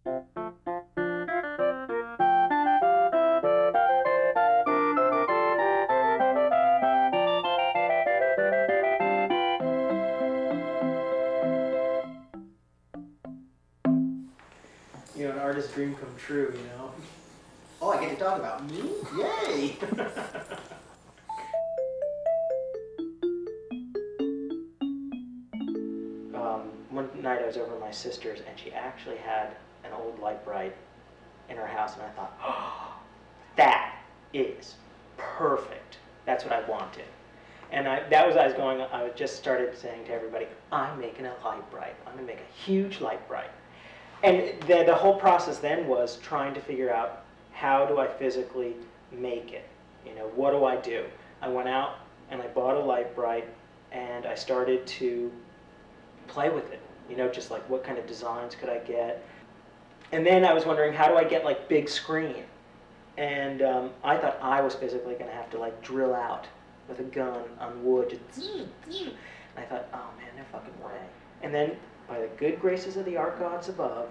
You know, an artist's dream come true, you know? Oh, I get to talk about me? Yay! One night I was over at my sister's and she actually had an old Lite Brite in her house, and I thought, oh, that is perfect. That's what I wanted. And that was, I just started saying to everybody, I'm making a Lite Brite. I'm gonna make a huge Lite Brite. And the whole process then was trying to figure out, how do I physically make it? You know, what do I do? I went out and I bought a Lite Brite and I started to play with it. You know, just like what kind of designs could I get? And then I was wondering, how do I get like big screen? And I thought I was physically gonna have to like drill out with a gun on wood. And I thought, oh man, no fucking way. And then, by the good graces of the art gods above,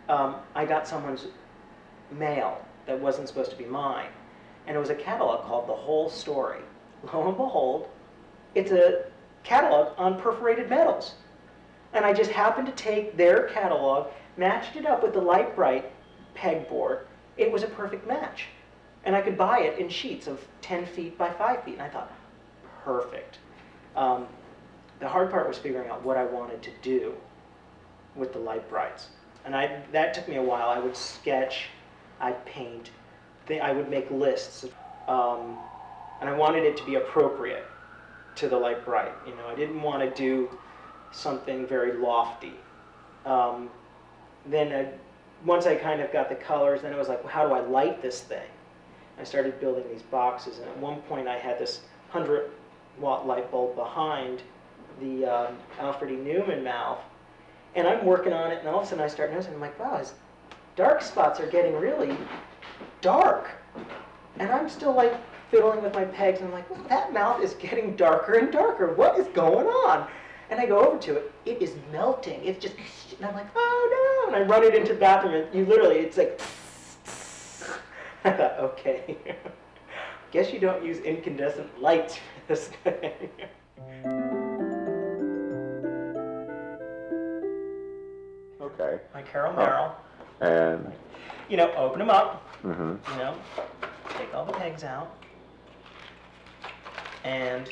I got someone's mail that wasn't supposed to be mine. And it was a catalog called The Whole Story. Lo and behold, it's a catalog on perforated metals. And I just happened to take their catalog, matched it up with the Lite Brite pegboard. It was a perfect match. And I could buy it in sheets of 10 feet by 5 feet. And I thought, perfect. The hard part was figuring out what I wanted to do with the Lite Brites. And that took me a while. I would sketch, I'd paint, I would make lists. And I wanted it to be appropriate to the Lite Brite. You know, I didn't want to do something very lofty. Once I kind of got the colors, then it was like, well, how do I light this thing? I started building these boxes, and at one point I had this 100-watt light bulb behind the Alfred E. Newman mouth, and I'm working on it, and all of a sudden I start noticing, I'm like, wow, his dark spots are getting really dark. And I'm still like fiddling with my pegs, and I'm like, well, that mouth is getting darker and darker. What is going on? And I go over to it, it is melting. It's just, and I'm like, oh no, and I run it into the bathroom, and you literally, it's like, I thought, okay, guess you don't use incandescent lights for this thing. Okay. My Carol Merrill. And? You know, open them up, Mm-hmm. you know, take all the pegs out, and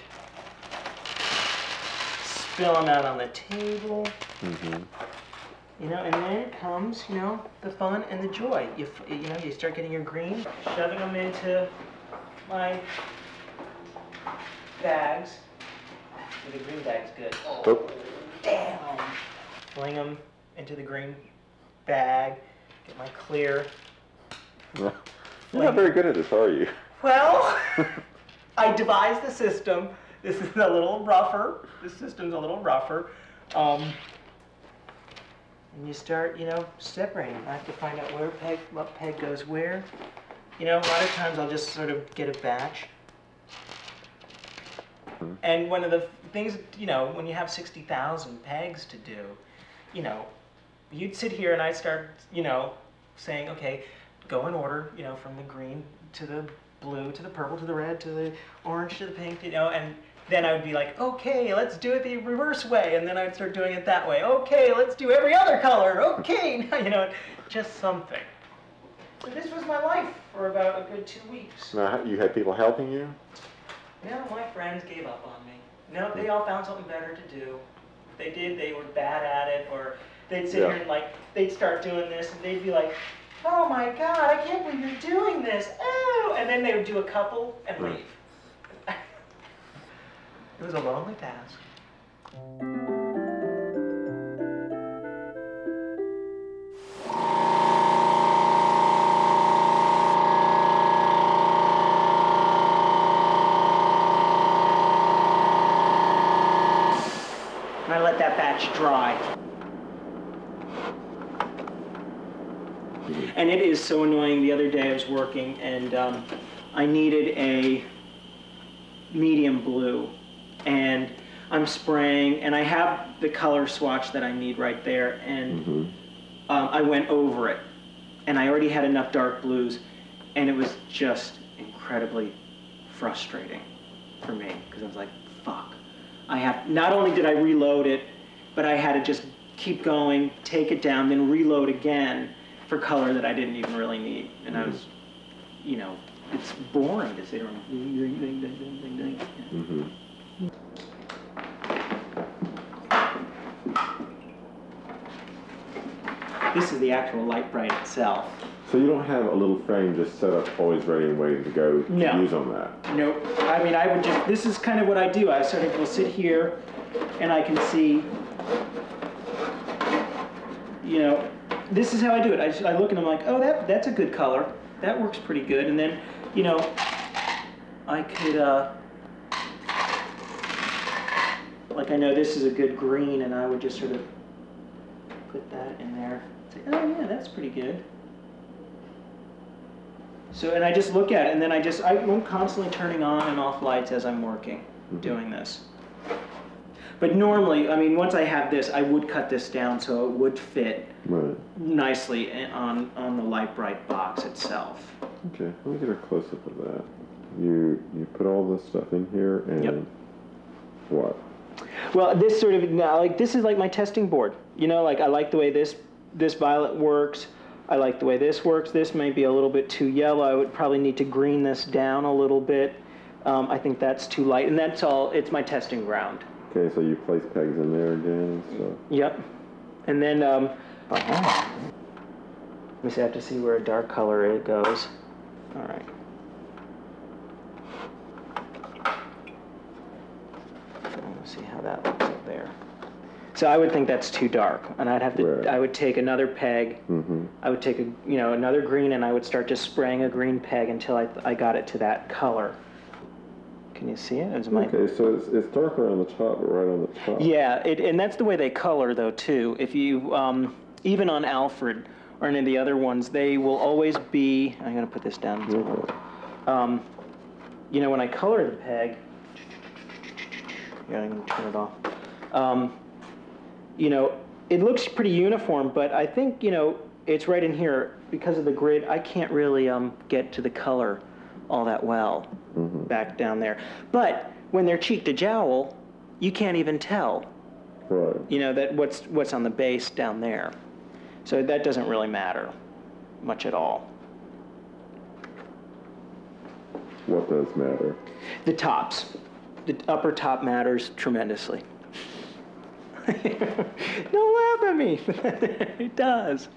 spill them out on the table. Mm-hmm. You know, and then comes, you know, the fun and the joy. You know, you start getting your green, shoving them into my bags. The green bag's good. Oh. Damn! Fling them into the green bag. Get my clear. You're not very good at this, are you? Well, I devised the system. This is a little rougher. This system's a little rougher. And you start, you know, separating. I have to find out what peg goes where. You know, a lot of times I'll just sort of get a batch. Mm-hmm. And one of the things, you know, when you have 60,000 pegs to do, you know, you'd sit here and I'd start, you know, saying, okay, go in order, you know, from the green to the blue to the purple to the red to the orange to the pink, you know, and then I would be like, okay, let's do it the reverse way, and then I'd start doing it that way. Okay, let's do every other color. Okay, you know, just something. So this was my life for about a good 2 weeks. Now, you had people helping you? No, my friends gave up on me. No, they all found something better to do. If they did, they were bad at it, or they'd sit here and like, they'd start doing this, and they'd be like, oh my God, I can't believe you're doing this. Oh, and then they would do a couple and leave. It was a lonely task. And I let that batch dry. And it is so annoying. The other day I was working and I needed a medium blue. And I'm spraying, and I have the color swatch that I need right there, and I went over it. And I already had enough dark blues, and it was just incredibly frustrating for me, because I was like, fuck. Not only did I reload it, but I had to just keep going, take it down, then reload again for color that I didn't even really need. And I was, you know, it's boring to sit around. Mm-hmm. This is the actual Lite Brite itself. So you don't have a little frame just set up, always ready and waiting to go to use on that? Nope. I mean, I would just, this is kind of what I do. I sort of will sit here and I can see, you know, this is how I do it. I look and I'm like, oh, that's a good color. That works pretty good. And then, you know, I could, like I know this is a good green, and I would just sort of put that in there. Say, oh yeah, that's pretty good. So, and I just look at it, and then I'm constantly turning on and off lights as I'm working, doing this. But normally, I mean, once I have this, I would cut this down so it would fit nicely on the Lite Brite box itself. Okay, let me get a close-up of that. You put all this stuff in here, and what? Well, this sort of, like, this is like my testing board. You know, like, I like the way this violet works. I like the way this works. This may be a little bit too yellow. I would probably need to green this down a little bit. I think that's too light, and that's all. It's my testing ground. Okay, so you place pegs in there again. So. Yep. And then, let me see, I have to see where a dark color it goes. All right. Let's see how that looks up there. So I would think that's too dark, and I'd have to. I would take another peg. I would take another green, and I would start just spraying a green peg until I got it to that color. Can you see it? Okay, so it's darker on the top, but right on the top. Yeah, and that's the way they color, though, too. If you, even on Alfred or any of the other ones, they will always be, I'm going to put this down. You know, when I color the peg, I'm going to turn it off. You know, it looks pretty uniform, but I think, you know, it's right in here. Because of the grid, I can't really get to the color all that well back down there. But when they're cheek to jowl, you can't even tell. Right. You know, that what's on the base down there. So that doesn't really matter much at all. What does matter? The tops. The upper top matters tremendously. Don't laugh at me. It does.